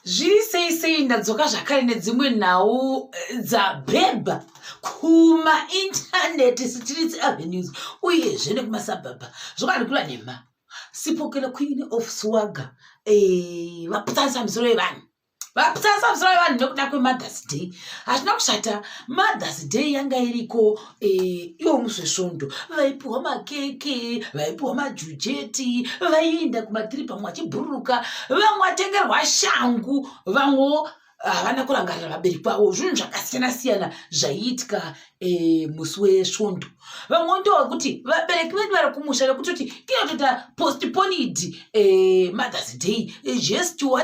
Zviri sei ndadzoka zvakare nedzimwe nhau dzabhebha kuma internet streets avenues uyezve nekumasabhabha zvakandikura nhema Pokello queen of swagger vaputsanisa misoro yevanhu nekuda kweMothers Day. Hazvina kushata Mothers Day yanga iriko iwo musvesvondo vaipiwa makeke, vaipiwa majujeti, vaienda kumatiri pamwe vachibhururuka, vamwe vatengerwa shangu, vamwewo havana kurangarira vabereki vavo. Zvinhu zvakasiyana zvaiitika musi wesvondo. Vamwe ndokuti vabereki vedu vari kumusha nekutoti tinotota postponed Mothers Day just to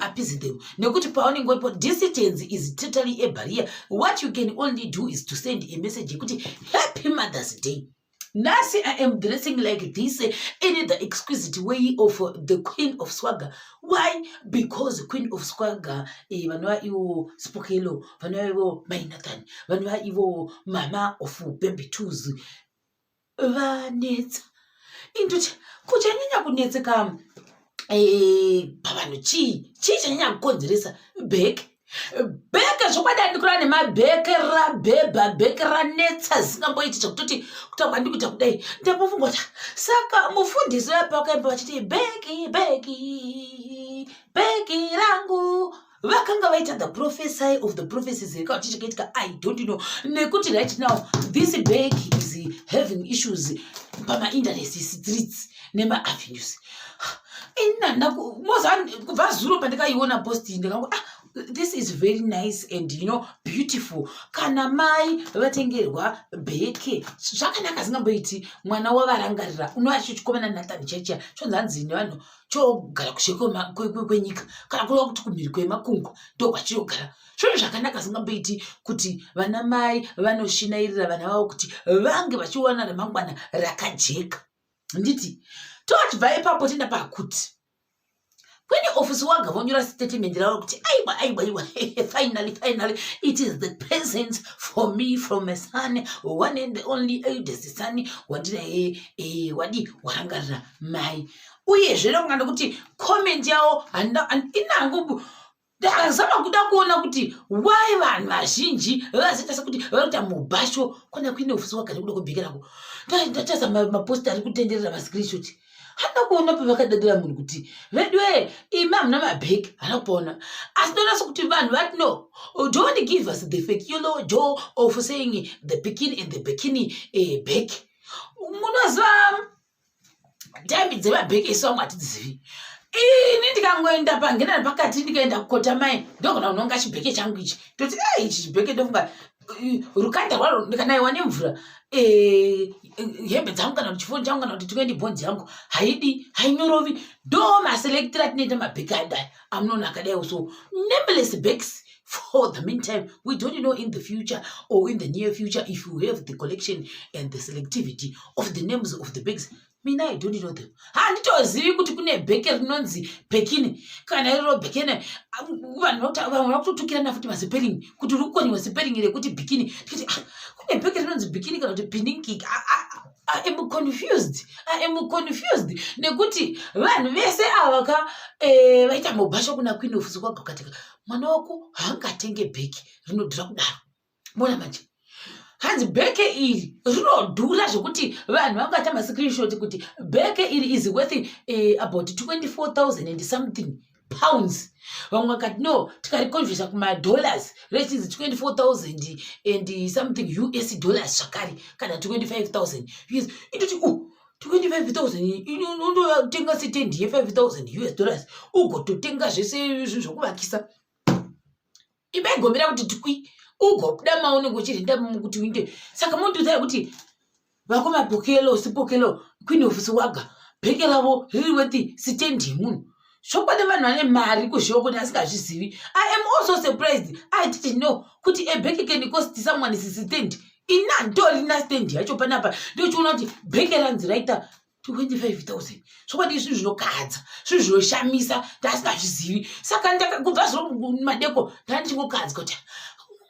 appease them. Nekuti paunenge uripo distance is totally a barrier. What you can only do is to send a message kuti happy Mothers Day. Nasi I am dressing like this in the exquisite way of the Queen of Swagger. Why? Because Queen of Swagger vanova ivo Pokello, vanova ivo Mainathan, vanova ivo mama of baby twos vanetsa. Indoti kuchanyanya kunetseka pavanhu chii chanyanya kukonzeresa bheke zvokwadi ndikura nemabheke rabhebha bheke ranetsa zisingamboiti zvekutoti kutangwa ndikuita kudai ndambofungwa kuti saka mufundisi wepakaimba vachiti bheki rangu vakanga vaita the prophesy of the prophecies chikachichakaitika I don't know nekuti right now this bag is having issues pamainternet streets nemaavenues. Kubva zuro pandakaiona posti ndikango this is very nice and beautiful. Kana mai vatengerwa bheke zvakanaka zingamboiti mwana wavarangarira unoachichikomana Nathan chacha chonzanzi nevanhu chogara kusheko kwenyika kana kuva kuti kumhiri kwemakungu ndokwachiyogara. Zvinhu zvakanaka zingamboiti kuti vana mai vanoshinairira vana vavo kuti vange vachiwana ramangwana rakajeka. Nditi tochibva ipapo tenda pakuti Queen of Swagger vonyora statement ravo kuti aiwa finally it is the present for me from my son, one and the only eldest son wandina wadi warangarira mai. Uyezve ndokunganda kuti comment yavo inangu ndakazama kuda kuona kuti why vanhu vazhinji vaziita sekuti varikuita mubhasho kuna Queen of Swagger nekuda kwebheke rako. Ndatazama maposta ari kutenderera mascreenshot. Hana kuona pavakadadira munhu kuti vedwe imi hamuna mabheke hana kupaona. Asi ndonasa kuti vanhu vati no, don't give us the fake joy of saying the bikini and the bikini bheke. Munoziva time dzemabheke isu vamwe hatidzizivi. Ini ndikangoenda pangena pakati ndikaenda kukota mai ndogona unonga chibheke changu ichi toti ichi chibheke ndofunga rukanda rwaro ndikanaiwa nemvura hembe dzangu kana kuti chifoni changu kana kuti tikendi bhonzi yangu hainyorovi ndo maselekitira tinoita mabheke adai amunoona akadai. So nameless bags for the meantime. We don't know in the future or in the near future if you have the collection and the selectivity of the names of the bags. Mina I don't know them. Handitozivi kuti kune bheke rinonzi Bírkínì kana iriro bhekene vanhu vakutotukirana futi masiperingi kuti rukoni wasiperingi rekuti bhikini tikati kune bheke rinonzi Bírkínì kana kuti piniki. I am confused nekuti vanhu vese ava vaita mubhasho kuna Queen of Swagger katika mwana wako haangatenge bheke rinodhura kudaro. Mona manje hanzi bheke iri rinodhura zvekuti vanhu vangata mascreenshot kuti bheke iri is worth about 24,000 and something pounds. Vamwe vakati no, tikarikonvhesa kumadollars rate is 24,000 and something US dollars zvakare kana 25,000 US. Indoti 25,000 inotenga setendi ye5,000 US dollars ugototenga zvese zvokuvakisa. Ibaigomera kuti tikwi ugobuda maunenge uchirenda kuti uinde. Saka mundiudza kuti vakoma Pokello Queen of Swagger bheke ravo riri worth sitendi yemunhu. Zvokwadi vanhu vane mari kuzviwa kuti asingazvizivi. I am also surprised. I didn't know kuti a bheke can cost someone sitendi. Ina ndorina stendi yacho panapa ndochiona kuti bheke ranzi raita 25,000. Zvokwadi izvi zvinokadza, zvinhu zvinoshamisa ndasingazvizivi. Saka ndakakubva zviro madeko ndandingokadza kuti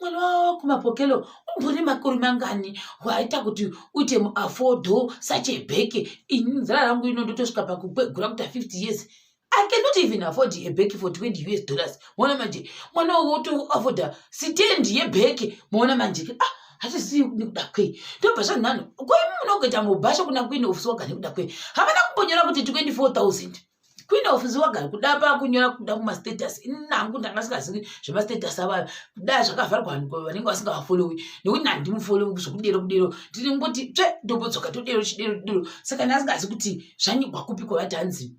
mwana wako Pokello umbori makore mangani waita kuti uite muaffordo such a bheke. Ini nzara rangu ino ndotosvika pakukwegura kuita 50 years. I cannot even afford a bag for $20. Mona manje. Mwana woto afford stand ye bag. Mona manje. Hati si kudakwe. Ndo pasha nano. Kwa muno keta mubasha kuna queen of soka ni kudakwe. Hamana kuponyera kuti 24,000. Queen of soka kudapa kunyora kudaku ma status. Nangu ndakasikazi zvema status aba. Kuda zvakavarwa ngo vanenge vasingafollow. Nekuti nandimu follow kuzokudero kudero. Tiri ngoti tsve ndobodzoka todero chidero. Saka nasingazi kuti zvanyigwa kupi kwavatanzi.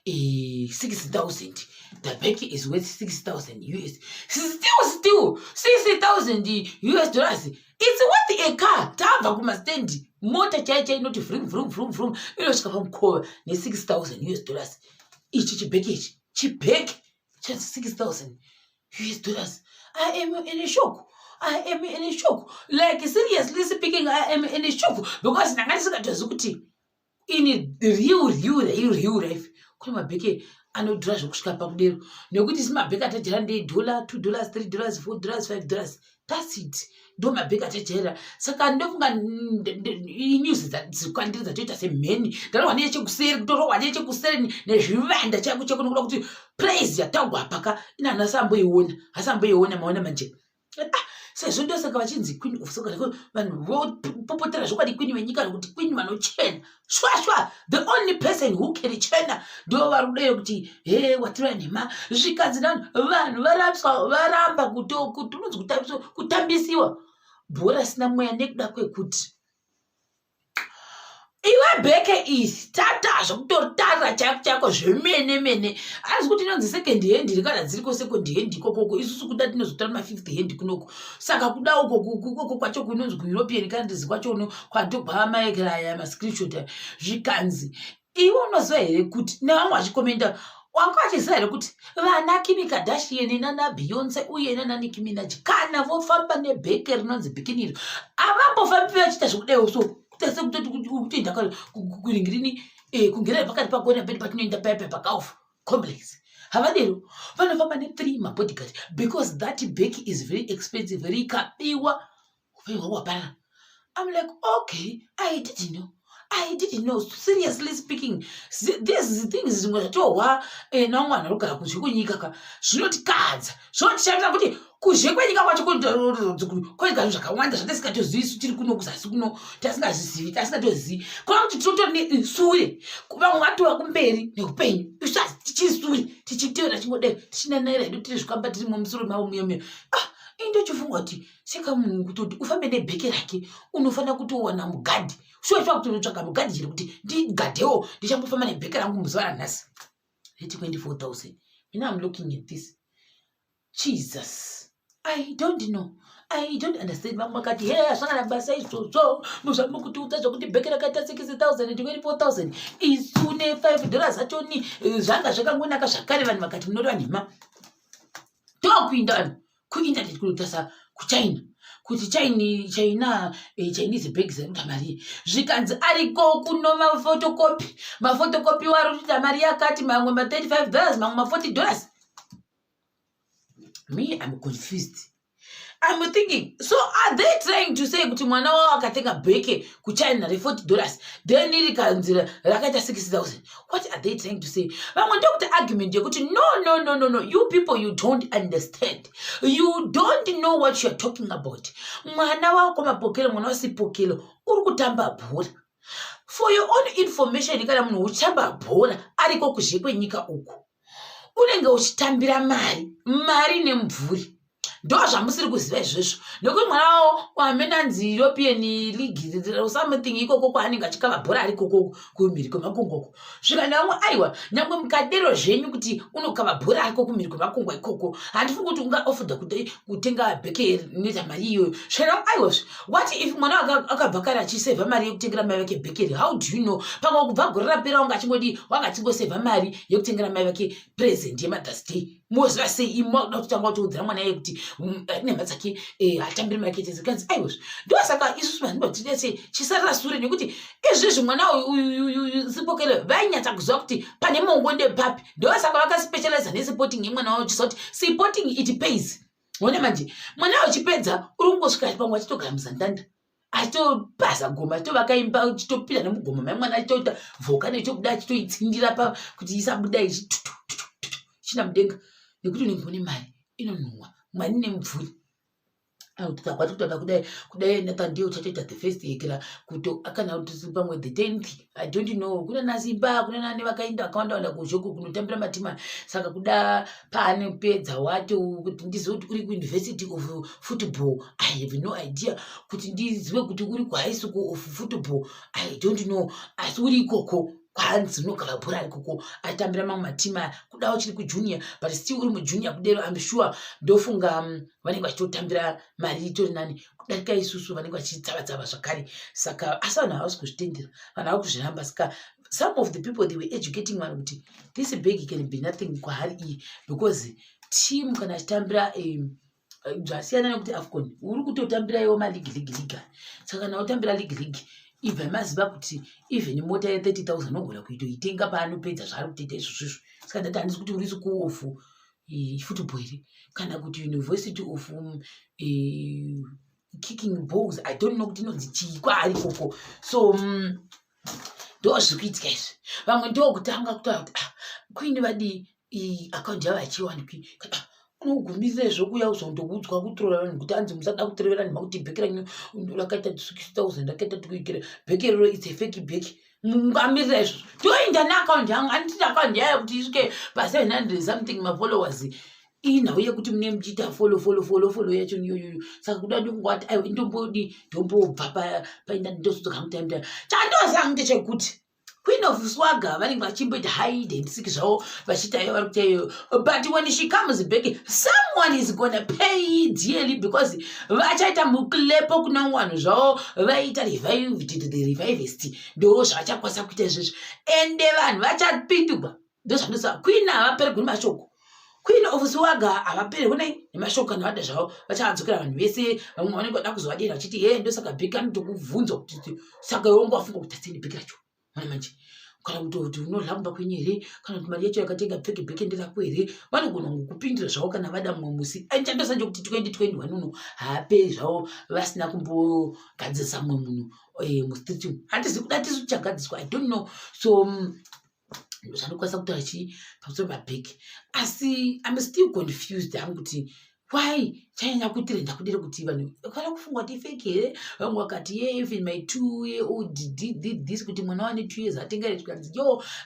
6,000. The bag is worth 6,000 US. Still 60,000 US dollars. It's worth a car. Tava kuma stand. Motor chai not vroom. You know shikapa mkoa ne 6,000 US dollars. Each package. Cheap bag. Just 6,000 US dollars. I am in a shock. Like seriously speaking, I am in a shock because nangasika tozukuti in real life. Kuna mabheke anodhura zvokusvika pakudero nekuti isi mabheke atajaira ndei $2, $3, $4, $5. That's it. Ndo mabheke atajaira. Saka ndofunga news dzirikwandiri dzatoita semheni. Ndarohwa nechekuseri kutorohwa nechekuseri nezvivanda chako chekunokuda kuti praise yatagwa paka ina asamboiona maona manje. Sezvo ndosaka vachinzi queen of soka vanhu vopopotera zvokwadi queen wenyika nokuti queen vanochena shwa the only person who can chena ndo varudero kuti watira nhema zvikadzi vanhu varamba unonzi kutambisiwa bhora sina mweya nekuda kwekuti iwe bheke isi tata zvokutotara chako zvemene asi kuti inonzi second hand rikana dziriko second hand ikokoko isusu kuda tinozotara ma5th hand kunoko saka kuda ukoko kwacho kunonzi kueuropean countries kwacho uno kwatogwa maekraya mascreenshot zvikanzi iwe unoziva here kuti nevamwe vachikomenda wanga vachiziva here kuti vana Kim Kardashian nana Beyonce uye nana Nicki Minaj kana vofamba nebheke rinonzi Bírkínì avambofambi vachita zvokudai so kuti ndakakuringirini kungerera pakati pagona pedi patinoenda paya pakaufu complex havadero vanofamba ne3 mabodyguard because that bag is very expensive rikabiwa upenyu hwapara. I'm like, okay, I didn't know. Seriously speaking, these things zvimwe zvatohwa namwe anogara kuzhe kwenyika ka zvinotikadza zvotishamisa kuti kuzhe kwenyika kwacho kwega zvakawanda zvatisingatozivi tiri kuno kuzasi kuno tasingatozivi kuna kuti tinotori nesure vamwe vatova kumberi neupenyu isvazi tichisure tichiteera chingodai tichinanaira hedu tiri zvikamba tiri mumusoro mavo muyomuyo indochifunga kuti seka munhu kutoti ufambe nebheke rake unofanira kutowana mugadhi shuwa kuti unotsvaga mugadhi chiri kuti ndigadhewo ndichambofamba nebheke rangu muzuva ranhasi reti 24,000. I'm looking at this. Jesus, I don't understand. Vamwe vakati zvakana basa izvozvo muzvambo kuti udza kuti bheke rakaita 6,000 24,000 isune $5 achoni zvanga zvakangonaka zvakare. Vanhu vakati munoreva nhema tokuinda vanhu kuinternet kunotasa kuchina kuti Chinese bags arikuita mari zvikanzi ariko kuno mafotokopi wari kuita mari yakati mamwe $35 mamwe $40. Me, I'm confused. I'm thinking, so are they trying to say kuti mwana wao akatenga bheke kuchina $40 then rikanzira rakaita 6,000? What are they trying to say? Vamwe ndokuti argument yekuti no, you people, you don't understand, you don't know what you're talking about. Mwana wako mapokelo, mwana wasi pokelo uri kutamba bhora. For your own information, kana munhu uchitamba bhora ariko kuzhe kwenyika uku unenge uchitambira mari nemvuri. Ndo zvamusiri kuziva izvozvo nekuti mwana wavo wamenanzi European League or something ikoko kwaanenge achikava bhora ari ikoko kumhiri kwemakongoko zvikana vamwe aiwa nyangwe mukadero zvenyu kuti unokava bhora ariko kumhiri kwemakongwa ikoko handifungi kuti ungaofodha kutenga bheke inoita mari iyoyo zvikana aiwa what if mwana akabva kare achisevha mari yekutengera mai vake bhekeri? How do you know? Pamwe kubva gore rapera wanga achingosevha mari yekutengera mai vake present yeMother's Day. Moziva sei imoda kutanga kutoudzira mwana iye kuti nhema dzake atambiri makete zikanzi aiwozvo. Ndo saka isusu vanhu tinese chisarira sure nekuti izvezvi mwana uyu Pokello vainyatsa kuziva kuti pane mongonde papi. Ndo saka vakaspecialize nesporting yemwana wavo chiziva kuti sporting it pays. Wona manje mwana wavo chipedza uri kungosvika pamwe achitogara muzandanda atopasa goma atovakaimba chitopinda nemugoma maimwana achitoita vhoka nechobuda achitoitsindira pa kuti isabuda china mudenga nekuti unenge une mari inonhuhwa mwari nemubvuri takakwatotoda kudai natandiyo chatoita the first yekera kuto akana kuti pamwe the 10th I don't know kuna nasimba kuna nani vakaenda vakawanda kuzvoko kunotambira matima saka kuda paane pedza wacho kuti ndizoti uri kuuniversity of football I have no idea kuti ndizive kuti uri kuhigh school of football I don't know asi uri ikoko kwanzi unogara bhora ikoko atambira mamwe matima kudawo chiri kujunior but still uri mujunior kudero I'm sure ndofunga vanenge vachitotambira mari itori nani kudarika isusu vanenge vachitsava zvakare saka asi vanhu havasi kuzvitendera vanhu hava kuzviramba saka some of the people they were educating vanhu kuti this bag can be nothing kwahari iyi because team kana achitambira zvasiyana nekuti afcon uri kutotambira iwo maligi saka kana utambira league ibva maziva kuti even mota ye30,000 unogona kuitoitenga paanopedza zvaari kutoita izvozvizvo saka ndati handisi kuti uri school of football here kana kuti university of kicking balls I don't know kuti inonzi chii kwaari ikoko so ndo zviri kuitika izvi vamwe ndokutanga kutaura kuti kuini vadi akaunti yavo achiwanikwi unogumirira zvokuya uzondokudzwa kutorera vanhu kuti anzi musada kutorevera nhema kuti bheki ranyu rakaita 6,000 rakaita tikuikira bheki rero it's a fake bheki mungamirira izvo toenda neakaunti yangu handiti akaunti yayo kuti isvike pa700 something mafollowers inhau yekuti mune muchiita follow yacho niyoyoyo saka kuda ndingwati aiwa indombodi ndombobva painda ndosodzoka mutaimta chandozanga ndechekuti Queen of Swagger vanenge vachimboita hide and seek zvavo vachiita iyo vari kuita but when she comes back someone is gonna pay dearly because vachaita mukulepo kuna vanhu zvavo vaita revived the revivist ndo zvavachakwanisa kuita izvozvo ende vanhu vachapindurwa ndozvandosa Queen havapererwi nemashoko Queen of Swagger havapererwi nemashoko kana vada zvavo vachadzokera vanhu vese vamwe vanenge vada kuzovadira vachiti ndosaka bheki anotokubvunza kuti saka iwe wafunga kuti tatini bheki racho mana manje kana kuti unohamba kwenyere kana kuti mari yacho yakatenga pfeke bheki nderako here vanogona kukupindira zvavo kana vada mumwe musi anichandosanje kuti 2021 uno haaperi zvavo vasina kumbogadzisa mumwe munhu mustreet handisi kuda tisu tichagadziswa I don't know so zvandokwanisa kutaura chii pamusoro pabheki asi I'm still confused hangu kuti why chanyanya kutirenda kudere kuti vanhu kana kufunga kuti fake here vamwe vakati even my 2-year-old did this kuti mwana wane 2 years atengere tukanzi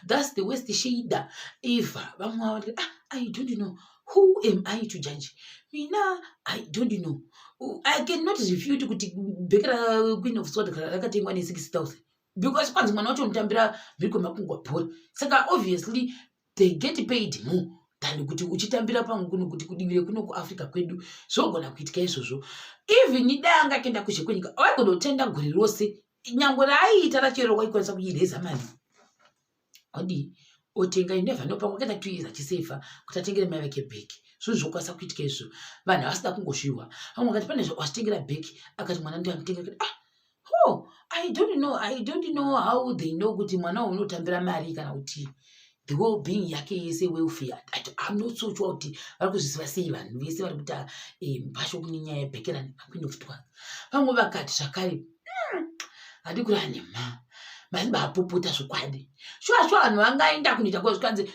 that's the worst shader ever vamwe vati I don't know who am I to judge mina I don't know I cannot refute kuti bhekera Queen of Swagger rakatengwa ne6,000 because kwanzi mwana wacho mutambira mhiko makungwa bhora saka obviously they get paid more than kuti uchitambira pangu kuno kuti kudivire kuno kuAfrica kwedu zvogona kuitika izvozvo even idanga akaenda kuzhekwenyika waigona kutenda gore rose nyangwe raaiita rachero waikwanisa kuireza mari odi otenga never know pamwe akaita 2 years achisefa kuti atengere mai vake bheki zvinhu zvokwanisa kuitika izvo vanhu havasida kungosviwa vamwe vakati pane zvawachitengera bheki akati mwana ndiye amutengera kuti I don't know how they know kuti mwana unotambira mari kana kuti the well being yake yese welfare I'm not so sure kuti vari kuzvisiva sei vanhu vese vari kuita mbasho kune nyaya yebhekerani Queen of Swagger vamwe vakati zvakare handi kuri anema mazibapopota zvokwadi shuwa vanhu vangaenda kunoita kwazvikanzi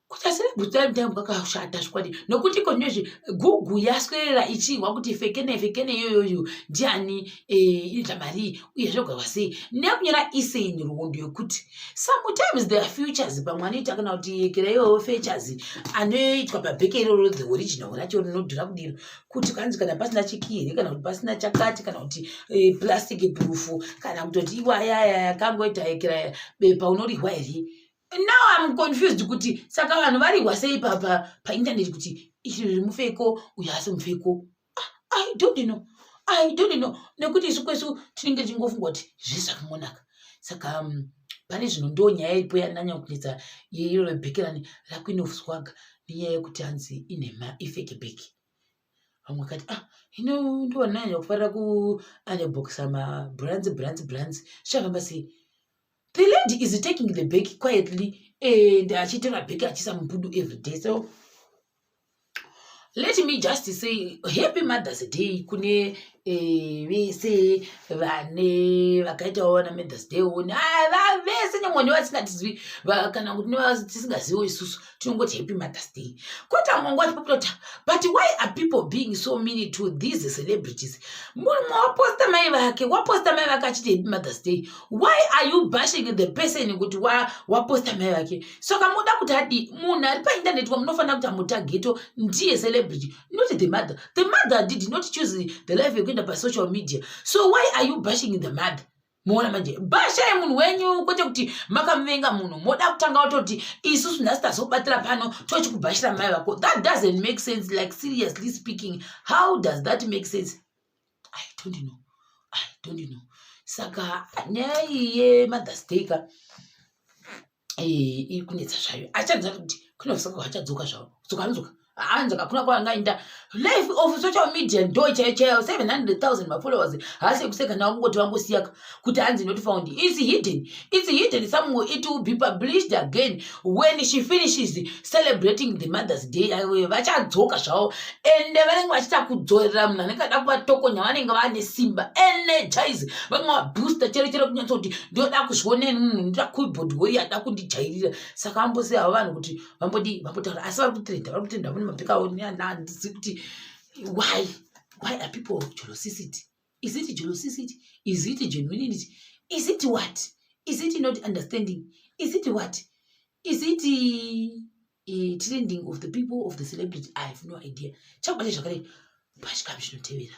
kuti asirebhutsari mutambo kakashata zvikwadi nokuti konezvi gugu yaswera ichihwa kuti fekene yoyoyo ndiani inoita mari uye zvogwa sei nekunyora iseni ruondo yokuti sometimes there are futures pamwe anoita kana kuti yekera iyoyo features anoitwa pabheke iroro the original racho rinodhura kudiro kuti kanzi kana pasina chikiri kana kuti pasina chakati kana kuti plastic proof kana kutoti iwayaya yakangoita yekera bepa unorihwa here. Now I'm confused kuti saka vanhu varihwa sei pa internet kuti izvi zviri mufeko uyu asi mufeko I don't know nekuti isu kwesu tinenge tichingofunga kuti zviri zvakamonaka saka pane zvino ndo nyaya iripo yananya kunetsa yeiro rebhekerani raQueen of Swagger nenyaya yekuti hanzi inhema ifeke bheki vamwe kati hino ndo wananya kufarira kuunboxa mabrands zvichafamba sei. The lady is taking the bag quietly and achitera bag achisa mubudu every day. So let me just say happy Mother's Day kune vese vane vakaitawo na Mother's Day one vese nyamoni vasingatizwi kana kuti tisingaziwo isusu tinongoti happy Mother's Day. Kota mongwati populota, but why are people being so mean to these celebrities? Waposta mai vake achiti happy Mother's Day. Why are you bashing the person kuti waposta mai vake? So kamuda kuti hadi munhu ari pa internet wamunofana kuti amutageto ndiye celebrity, not the mother. The mother did not choose the life yekuenda pa social media. So why are you bashing the mother? Muona manje basha munhu wenyu kwete kuti makamuvenga munhu moda kutanga utoti isusu ndasitazobatira pano tochikubashira mai vako. That doesn't make sense. Like seriously speaking, how does that make sense? I don't know. Saka nyaya yeMother's Day ka ikunetsa zvayo achadza kuti kunosaka achadzoka zvawo dzoka anzoka kuna kwaangaenda life of social media ndo chaiyo 700,000 followers hasi kuseka nawo ngoti wangosiyaka kuti anzi not found. It's hidden somewhere. It will be published again when she finishes celebrating the Mother's Day. Vachadzoka zvawo ende vanenge vachita kudzorera munhu anenge ada kuvatokonya vanenge vane simba energize vamwe vabooster chere kunyatsa kuti ndoda kuzvioneni munhu ndoda keyboard warrior ada kundijairira. Saka vambosiya havo vanhu kuti vambotaura asi vari kutrenda vune mapika handisi kuti why are people jealousy? Is it jealousy? Is it genuinity? Is it what? Is it not understanding? Is it what? Is it trending of the people of the celebrity? I have no idea. Chakubate zvakare pachikamu zvinotevera.